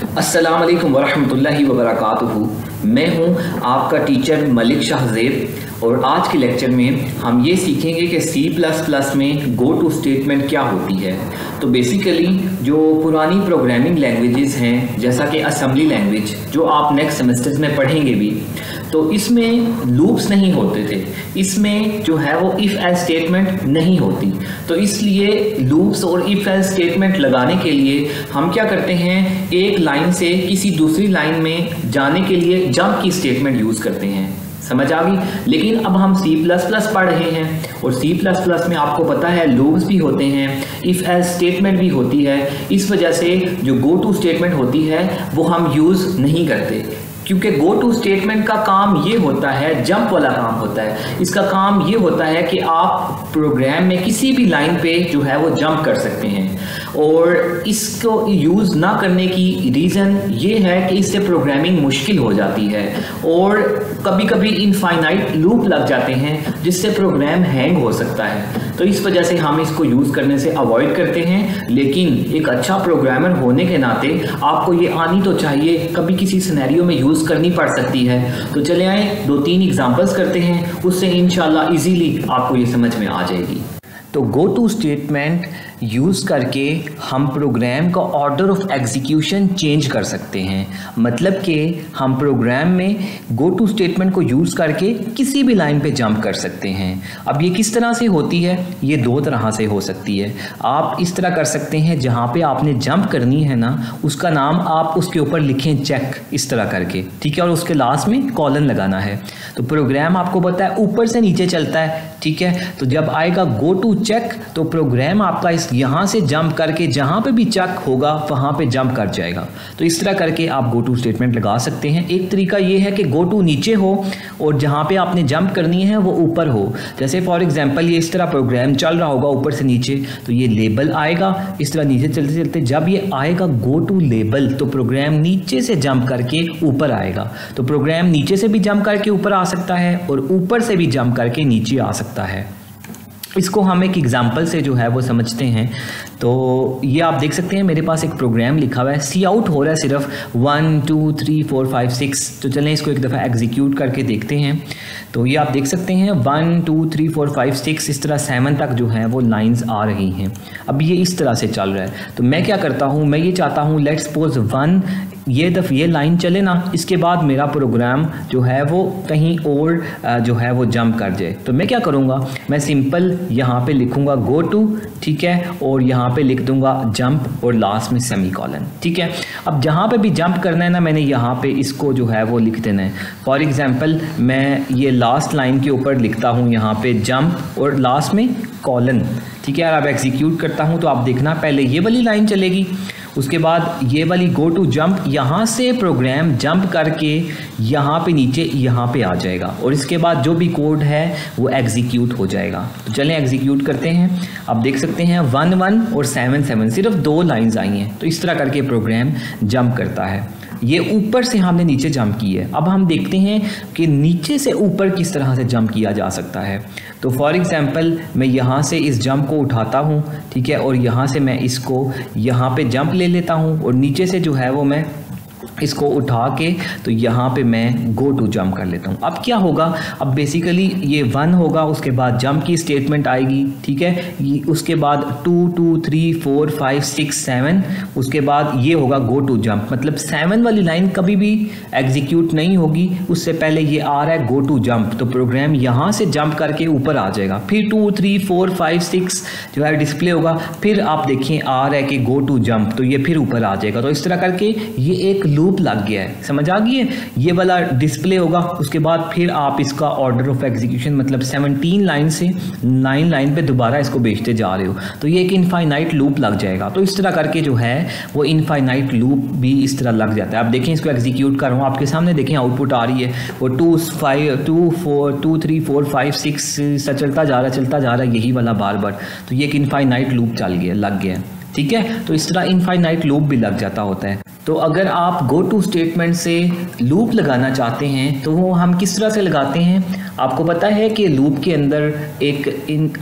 अस्सलाम वालेकुम वरहमतुल्लाहि वबरकातुहू। मैं हूं आपका टीचर मलिक शाहज़ेब और आज के लेक्चर में हम ये सीखेंगे कि C++ में गो टू स्टेटमेंट क्या होती है। तो बेसिकली जो पुरानी प्रोग्रामिंग लैंग्वेजेस हैं जैसा कि असेंबली लैंग्वेज जो आप नेक्स्ट सेमेस्टर में पढ़ेंगे भी, तो इसमें लूप्स नहीं होते थे, इसमें जो है वो इफ़ एल्स स्टेटमेंट नहीं होती। तो इसलिए लूप्स और इफ़ एल्स स्टेटमेंट लगाने के लिए हम क्या करते हैं, एक लाइन से किसी दूसरी लाइन में जाने के लिए जंप की स्टेटमेंट यूज़ करते हैं। समझ आ गई। लेकिन अब हम C++ पढ़ रहे हैं और C++ में आपको पता है लूप्स भी होते हैं, इफ़ एल्स स्टेटमेंट भी होती है। इस वजह से जो गो टू स्टेटमेंट होती है वो हम यूज़ नहीं करते, क्योंकि गो टू स्टेटमेंट का काम ये होता है, जंप वाला काम होता है। इसका काम ये होता है कि आप प्रोग्राम में किसी भी लाइन पे जो है वो जंप कर सकते हैं। और इसको यूज़ ना करने की रीज़न ये है कि इससे प्रोग्रामिंग मुश्किल हो जाती है और कभी कभी इनफाइनाइट लूप लग जाते हैं जिससे प्रोग्राम हैंग हो सकता है। तो इस वजह से हम इसको यूज़ करने से अवॉइड करते हैं। लेकिन एक अच्छा प्रोग्रामर होने के नाते आपको ये आनी तो चाहिए, कभी किसी सिनेरियो में यूज़ करनी पड़ सकती है। तो चले आए 2-3 एग्जांपल्स करते हैं, उससे इंशाल्लाह इजीली आपको ये समझ में आ जाएगी। तो गो टू स्टेटमेंट यूज़ करके हम प्रोग्राम का ऑर्डर ऑफ एग्जीक्यूशन चेंज कर सकते हैं। मतलब कि हम प्रोग्राम में गो टू स्टेटमेंट को यूज़ करके किसी भी लाइन पे जंप कर सकते हैं। अब ये किस तरह से होती है, ये 2 तरह से हो सकती है। आप इस तरह कर सकते हैं, जहाँ पे आपने जंप करनी है ना, उसका नाम आप उसके ऊपर लिखें चेक, इस तरह करके, ठीक है, और उसके लास्ट में कॉलन लगाना है। तो प्रोग्राम आपको पता है ऊपर से नीचे चलता है, ठीक है। तो जब आएगा गो टू चेक तो प्रोग्राम आपका इस यहाँ से जंप करके जहाँ पे भी चेक होगा वहाँ पे जंप कर जाएगा। तो इस तरह करके आप गो टू स्टेटमेंट लगा सकते हैं। एक तरीका ये है कि गो टू नीचे हो और जहाँ पे आपने जंप करनी है वो ऊपर हो। जैसे फॉर एग्जांपल ये इस तरह प्रोग्राम चल रहा होगा ऊपर से नीचे, तो ये लेबल आएगा इस तरह नीचे चलते चलते, जब ये आएगा गो टू लेबल तो प्रोग्राम नीचे से जंप करके ऊपर आएगा। तो प्रोग्राम नीचे से भी जंप करके ऊपर आ सकता है और ऊपर से भी जंप करके नीचे आ सकता है। इसको हम एक एग्जांपल से जो है वो समझते हैं। तो ये आप देख सकते हैं मेरे पास एक प्रोग्राम लिखा हुआ है, सी आउट हो रहा है सिर्फ 1 2 3 4 5 6। तो चलें इसको एक दफ़ा एग्जीक्यूट करके देखते हैं। तो ये आप देख सकते हैं 1 2 3 4 5 6 इस तरह 7 तक जो है वो लाइंस आ रही हैं। अब ये इस तरह से चल रहा है। तो मैं क्या करता हूँ, मैं ये चाहता हूँ लेट्स सपोज 1 ये लाइन चले ना, इसके बाद मेरा प्रोग्राम जो है वो कहीं और जो है वो जंप कर जाए। तो मैं क्या करूँगा, मैं सिंपल यहाँ पे लिखूँगा गो टू, ठीक है, और यहाँ पे लिख दूँगा जंप और लास्ट में सेमीकोलन, ठीक है। अब जहाँ पे भी जंप करना है ना, मैंने यहाँ पे इसको जो है वो लिख देना है। फॉर एग्जांपल मैं ये लास्ट लाइन के ऊपर लिखता हूँ यहाँ पे जंप और लास्ट में कॉलन, ठीक है। अब एग्जीक्यूट करता हूँ तो आप देखना पहले ये वाली लाइन चलेगी, उसके बाद ये वाली गो टू जंप, यहाँ से प्रोग्राम जंप करके यहाँ पे नीचे यहाँ पे आ जाएगा और इसके बाद जो भी कोड है वो एग्जीक्यूट हो जाएगा। तो चलें एग्जीक्यूट करते हैं। अब देख सकते हैं 1 1 और 7 7 सिर्फ 2 लाइंस आई हैं। तो इस तरह करके प्रोग्राम जंप करता है। ये ऊपर से हमने नीचे जंप की है। अब हम देखते हैं कि नीचे से ऊपर किस तरह से जंप किया जा सकता है। तो फॉर एग्जांपल मैं यहाँ से इस जंप को उठाता हूँ, ठीक है, और यहाँ से मैं इसको यहाँ पे जंप ले लेता हूँ और नीचे से जो है वो मैं इसको उठा के तो यहाँ पे मैं गो टू जंप कर लेता हूँ। अब क्या होगा, अब बेसिकली ये 1 होगा, उसके बाद जंप की स्टेटमेंट आएगी, ठीक है, उसके बाद 2 2 3 4 5 6 7, उसके बाद ये होगा गो टू जंप। मतलब 7 वाली लाइन कभी भी एग्जीक्यूट नहीं होगी, उससे पहले ये आ रहा है गो टू जंप, तो प्रोग्राम यहाँ से जंप करके ऊपर आ जाएगा। फिर 2 3 4 5 6 जो है डिस्प्ले होगा, फिर आप देखिए आ रहा है कि गो टू जंप, तो ये फिर ऊपर आ जाएगा। तो इस तरह करके ये एक लूप लग गया है, समझ आ गई है। ये वाला डिस्प्ले होगा, उसके बाद फिर आप इसका ऑर्डर ऑफ एग्जीक्यूशन मतलब 17 लाइन से 9 लाइन पे दोबारा इसको भेजते जा रहे हो, तो ये एक इनफाइनाइट लूप लग जाएगा। तो इस तरह करके जो है वो इनफाइनाइट लूप भी इस तरह लग जाता है। आप देखें इसको एग्जीक्यूट कर रहा हूँ, आपके सामने देखें आउटपुट आ रही है, वो 2 3 4 5 6 चलता जा रहा है यही वाला बार बार। तो ये एक इनफाइनाइट लूप चल गया, लग गया, ठीक है। तो इस तरह इनफाइनाइट लूप भी लग जाता होता है। तो अगर आप गो टू स्टेटमेंट से लूप लगाना चाहते हैं तो वो हम किस तरह से लगाते हैं। आपको पता है कि लूप के अंदर एक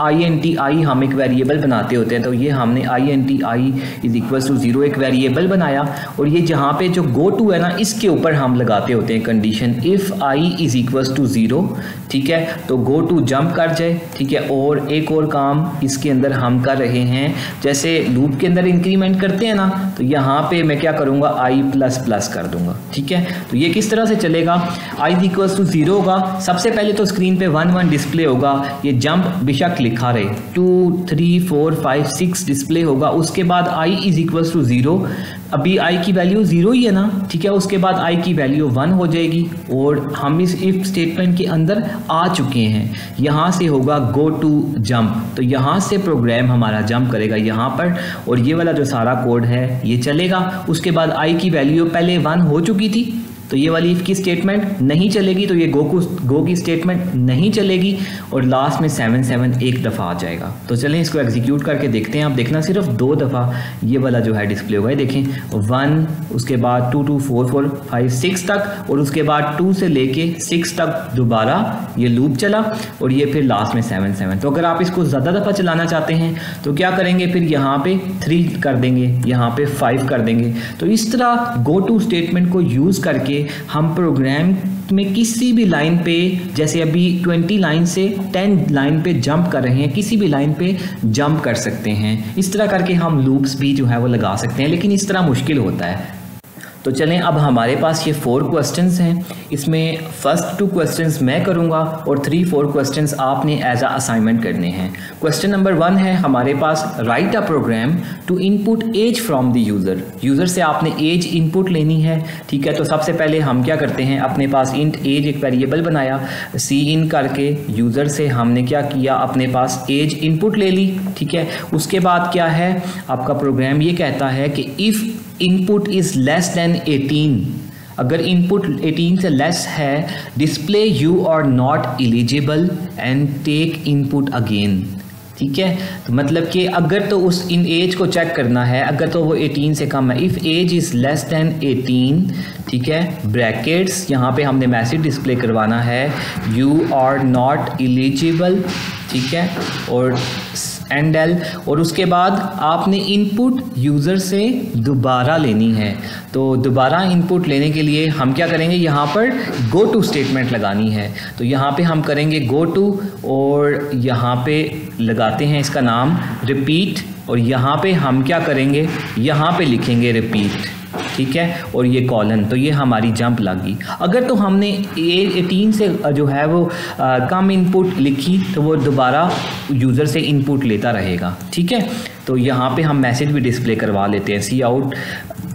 INTI हम एक वेरिएबल बनाते होते हैं। तो ये हमने INTI इज इक्वल टू 0 एक वेरिएबल बनाया और ये जहाँ पे जो गो टू है ना इसके ऊपर हम लगाते होते हैं condition if I is equal to 0, ठीक है, तो गो टू जंप कर जाए, ठीक है। और एक और काम इसके अंदर हम कर रहे हैं, जैसे लूप के अंदर इंक्रीमेंट करते हैं ना, तो यहाँ पे मैं क्या करूँगा I++ कर दूंगा, ठीक है। तो ये किस तरह से चलेगा, I इज इक्वल टू 0 होगा, सबसे पहले तो स्क्रीन पे 1 1 डिस्प्ले होगा, ये जंप बेशक लिखा रहे 2 3 4 5 6 डिस्प्ले होगा। उसके बाद I इज इक्वल टू 0, अभी I की वैल्यू 0 ही है ना, ठीक है। उसके बाद I की वैल्यू 1 हो जाएगी और हम इस इफ स्टेटमेंट के अंदर आ चुके हैं। यहाँ से होगा गो टू जंप, तो यहाँ से प्रोग्राम हमारा जंप करेगा यहाँ पर और ये वाला जो सारा कोड है ये चलेगा। उसके बाद I की वैल्यू पहले 1 हो चुकी थी तो ये वाली इफ़ की स्टेटमेंट नहीं चलेगी, तो ये गो की स्टेटमेंट नहीं चलेगी और लास्ट में 7 7 एक दफ़ा आ जाएगा। तो चलें इसको एग्जीक्यूट करके देखते हैं। आप देखना सिर्फ 2 दफ़ा ये वाला जो है डिस्प्ले होगा, देखें 1, उसके बाद 2 2 4 4 5 6 तक और उसके बाद 2 से लेके 6 तक दोबारा ये लूप चला और ये फिर लास्ट में 7 7। तो अगर आप इसको ज़्यादा दफ़ा चलाना चाहते हैं तो क्या करेंगे, फिर यहाँ पे 3 कर देंगे, यहाँ पे 5 कर देंगे। तो इस तरह गो टू स्टेटमेंट को यूज़ करके हम प्रोग्राम में किसी भी लाइन पे, जैसे अभी 20 लाइन से 10 लाइन पे जंप कर रहे हैं, किसी भी लाइन पे जंप कर सकते हैं। इस तरह करके हम लूप्स भी जो है वो लगा सकते हैं, लेकिन इस तरह मुश्किल होता है। तो चलें अब हमारे पास ये 4 क्वेश्चंस हैं, इसमें फर्स्ट 2 क्वेश्चंस मैं करूँगा और 3-4 क्वेश्चंस आपने एज अ असाइनमेंट करने हैं। क्वेश्चन नंबर 1 है हमारे पास, write a program to input age from the user. User से आपने एज इनपुट लेनी है, ठीक है। तो सबसे पहले हम क्या करते हैं, अपने पास इंट एज एक वेरिएबल बनाया, सी इन करके यूज़र से हमने क्या किया, अपने पास एज इनपुट ले ली, ठीक है। उसके बाद क्या है, आपका प्रोग्राम ये कहता है कि if input is less than 18, अगर इनपुट 18 से लेस है, display you are not eligible and take input again, ठीक है। तो मतलब कि अगर तो उस इन एज को चेक करना है, अगर तो वो 18 से कम है, if age is less than 18, ठीक है, ब्रैकेट्स यहाँ पे हमने मैसेज डिस्प्ले करवाना है यू आर नॉट एलिजिबल, ठीक है, और एंड एल, और उसके बाद आपने इनपुट यूज़र से दोबारा लेनी है। तो दोबारा इनपुट लेने के लिए हम क्या करेंगे, यहाँ पर गो टू स्टेटमेंट लगानी है। तो यहाँ पे हम करेंगे गो टू और यहाँ पे लगाते हैं इसका नाम रिपीट और यहाँ पे हम क्या करेंगे, यहाँ पे लिखेंगे रिपीट, ठीक है, और ये कॉलन, तो ये हमारी जंप लग गई। अगर तो हमने 18 से जो है वो कम इनपुट लिखी तो वो दोबारा यूज़र से इनपुट लेता रहेगा, ठीक है। तो यहाँ पे हम मैसेज भी डिस्प्ले करवा लेते हैं, सी आउट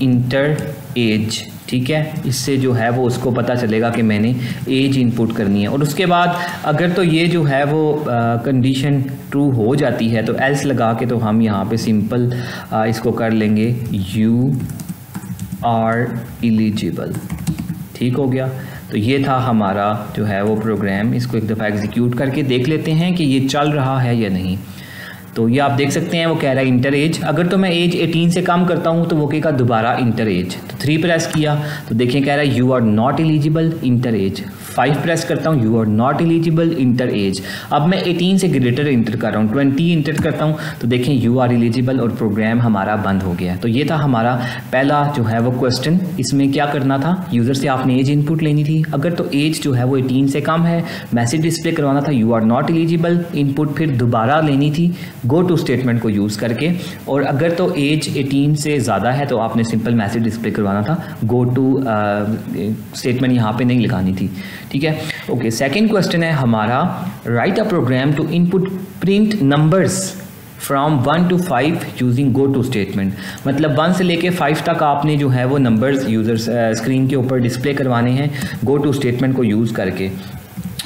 इंटर एज, ठीक है। इससे जो है वो उसको पता चलेगा कि मैंने एज इनपुट करनी है। और उसके बाद अगर तो ये जो है वो कंडीशन ट्रू हो जाती है तो एल्स लगा के तो हम यहाँ पे सिंपल इसको कर लेंगे यू आर एलिजिबल, ठीक हो गया। तो ये था हमारा जो है वो प्रोग्राम। इसको एक दफ़ा एग्जीक्यूट करके देख लेते हैं कि ये चल रहा है या नहीं। तो ये आप देख सकते हैं वो कह रहा है इंटर एज। अगर तो मैं एज 18 से कम करता हूँ तो वो कहेगा दोबारा इंटर एज। तो 3 प्रेस किया तो देखिए कह रहा है you are not eligible enter age. 5 press करता हूँ you are not eligible enter age. अब मैं 18 से ग्रेटर इंटर कर रहा हूँ, 20 इंटर करता हूँ तो देखें यू आर एलिजिबल और प्रोग्राम हमारा बंद हो गया। तो ये था हमारा पहला जो है वो क्वेश्चन। इसमें क्या करना था, यूज़र से आपने एज इनपुट लेनी थी। अगर तो एज जो है वो 18 से कम है, मैसेज डिस्प्ले करवाना था you are not eligible, input फिर दोबारा लेनी थी गो टू स्टेटमेंट को यूज़ करके। और अगर तो एज 18 से ज़्यादा है तो आपने सिंपल मैसेज डिस्प्ले करवाना था, गो टू स्टेटमेंट यहाँ पे नहीं लिखानी थी, ठीक है। ओके, सेकंड क्वेश्चन है हमारा, write a program to input print numbers from 1 to 5 using go to statement. मतलब 1 से लेके 5 तक आपने जो है वो नंबर्स यूज़र्स स्क्रीन के ऊपर डिस्प्ले करवाने हैं गो टू स्टेटमेंट को यूज़ करके।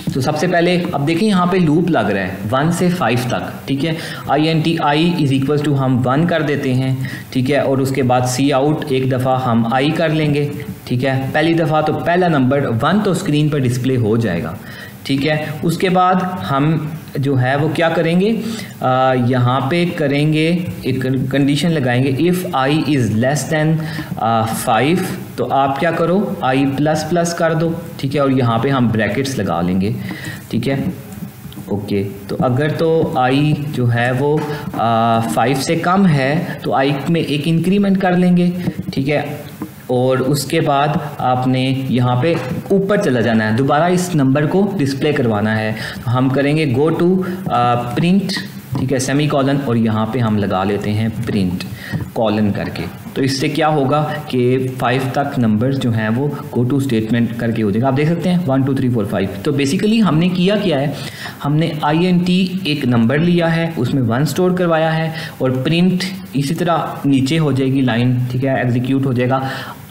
तो सबसे पहले अब देखिए यहाँ पे लूप लग रहा है 1 से 5 तक, ठीक है। INTI इज इक्वल टू हम 1 कर देते हैं, ठीक है। और उसके बाद सी आउट एक दफ़ा हम I कर लेंगे, ठीक है। पहली दफ़ा तो पहला नंबर 1 तो स्क्रीन पर डिस्प्ले हो जाएगा, ठीक है। उसके बाद हम जो है वो क्या करेंगे, यहाँ पे करेंगे एक कंडीशन लगाएंगे, if i is less then 5 तो आप क्या करो i प्लस प्लस कर दो, ठीक है, और यहाँ पे हम ब्रैकेट्स लगा लेंगे, ठीक है, ओके। तो अगर तो i जो है वो 5 से कम है तो i में एक इंक्रीमेंट कर लेंगे, ठीक है, और उसके बाद आपने यहाँ पे ऊपर चला जाना है, दोबारा इस नंबर को डिस्प्ले करवाना है, तो हम करेंगे गो टू प्रिंट, ठीक है, सेमी कॉलन, और यहाँ पे हम लगा लेते हैं प्रिंट कॉलन करके। तो इससे क्या होगा कि 5 तक नंबर्स जो हैं वो गो टू स्टेटमेंट करके हो जाएगा। आप देख सकते हैं 1 2 3 4 5। तो बेसिकली हमने किया क्या है, हमने INT एक नंबर लिया है, उसमें 1 स्टोर करवाया है, और प्रिंट इसी तरह नीचे हो जाएगी लाइन, ठीक है, एग्जीक्यूट हो जाएगा।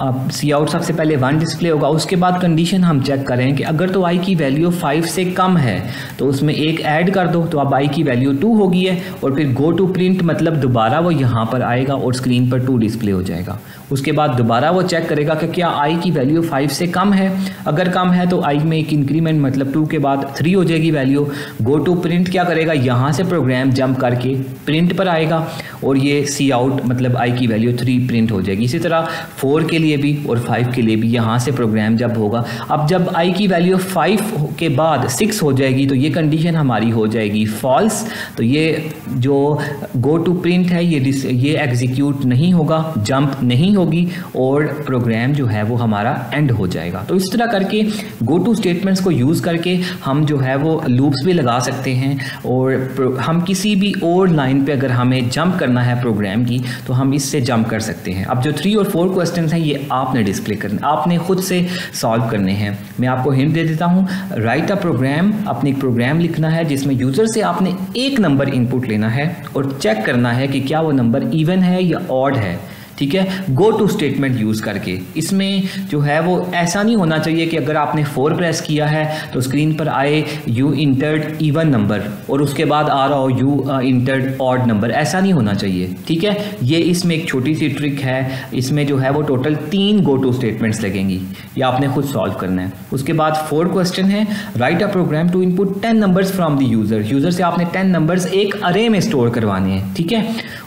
अब सी आउट सबसे पहले 1 डिस्प्ले होगा, उसके बाद कंडीशन हम चेक करें कि अगर तो i की वैल्यू 5 से कम है तो उसमें एक ऐड कर दो, तो अब i की वैल्यू 2 हो गई है, और फिर गो टू प्रिंट मतलब दोबारा वो यहाँ पर आएगा और स्क्रीन पर 2 डिस्प्ले हो जाएगा। उसके बाद दोबारा वो चेक करेगा कि क्या i की वैल्यू 5 से कम है, अगर कम है तो i में एक इंक्रीमेंट मतलब 2 के बाद 3 हो जाएगी वैल्यू। गो टू प्रिंट क्या करेगा, यहाँ से प्रोग्राम जंप करके प्रिंट पर आएगा, और ये सी आउट मतलब i की वैल्यू 3 प्रिंट हो जाएगी। इसी तरह 4 के लिए भी और 5 के लिए भी यहाँ से प्रोग्राम जब होगा। अब जब i की वैल्यू 5 के बाद 6 हो जाएगी तो ये कंडीशन हमारी हो जाएगी फॉल्स, तो ये जो गो टू प्रिंट है ये एग्जीक्यूट नहीं होगा, जंप नहीं होगी, और प्रोग्राम जो है वो हमारा एंड हो जाएगा। तो इस तरह करके गो टू स्टेटमेंट्स को यूज़ करके हम जो है वो लूप्स भी लगा सकते हैं, और हम किसी भी और लाइन पे अगर हमें जंप करना है प्रोग्राम की तो हम इससे जंप कर सकते हैं। अब जो 3 और 4 क्वेश्चन हैं ये आपने डिस्प्ले करने, आपने खुद से सॉल्व करने हैं। मैं आपको हिंट दे देता हूँ, राइट अ प्रोग्राम, अपने एक प्रोग्राम लिखना है जिसमें यूज़र से आपने एक नंबर इनपुट लेना है और चेक करना है कि क्या वो नंबर इवन है या ऑड है, ठीक है, गो टू स्टेटमेंट यूज़ करके। इसमें जो है वो ऐसा नहीं होना चाहिए कि अगर आपने 4 प्रेस किया है तो स्क्रीन पर आए यू इंटर्ड इवन नंबर और उसके बाद आ रहा हो यू इंटर्ड ऑड नंबर, ऐसा नहीं होना चाहिए, ठीक है। ये इसमें एक छोटी सी ट्रिक है, इसमें जो है वो टोटल 3 गो टू स्टेटमेंट्स लगेंगी, ये आपने खुद सॉल्व करना है। उसके बाद 4 क्वेश्चन है, write a program to input 10 numbers from the user, user से आपने 10 नंबर्स एक अरे में स्टोर करवाने हैं, ठीक है।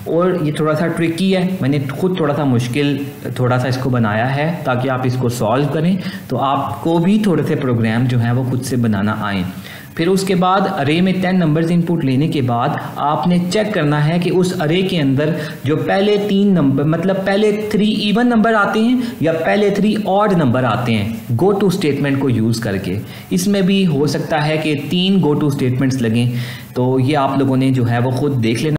और ये थोड़ा सा ट्रिकी है, मैंने खुद थोड़ा सा मुश्किल थोड़ा सा इसको बनाया है ताकि आप इसको सॉल्व करें तो आपको भी थोड़े से प्रोग्राम जो हैं वो खुद से बनाना आए। फिर उसके बाद अरे में 10 नंबर्स इनपुट लेने के बाद आपने चेक करना है कि उस अरे के अंदर जो पहले 3 नंबर मतलब पहले 3 इवन नंबर आते हैं या पहले 3 ऑड नंबर आते हैं, गो टू स्टेटमेंट को यूज़ करके। इसमें भी हो सकता है कि 3 गो टू स्टेटमेंट्स लगें, तो ये आप लोगों ने जो है वो खुद देख लेना।